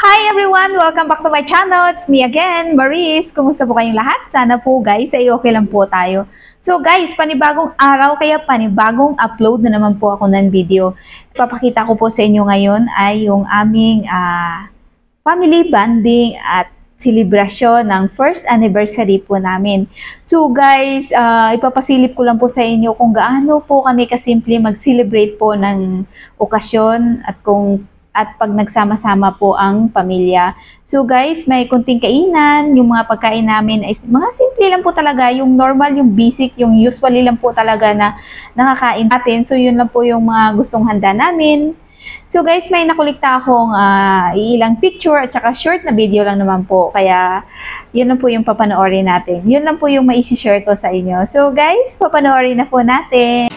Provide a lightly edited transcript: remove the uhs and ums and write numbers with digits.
Hi everyone! Welcome back to my channel. It's me again, Maris. Kumusta po kayong lahat? Sana po guys, ay okay lang po tayo. So guys, panibagong araw kaya panibagong upload na naman po ako ng video. Papakita ko po sa inyo ngayon ay yung aming family bonding at celebration ng first anniversary po namin. So guys, ipapasilip ko lang po sa inyo kung gaano po kami kasimple mag-celebrate po ng okasyon at pag nagsama-sama po ang pamilya. So guys, may kunting kainan, yung mga pagkain namin ay mga simple lang po talaga, yung normal, yung basic, yung usually lang po talaga na nakakain natin. So yun lang po yung mga gustong handa namin. So guys, may nakulikta akong ilang picture at saka short na video lang naman po. Kaya yun lang po yung papanoorin natin. Yun lang po yung maisi-share ko sa inyo. So guys, papanoorin na po natin.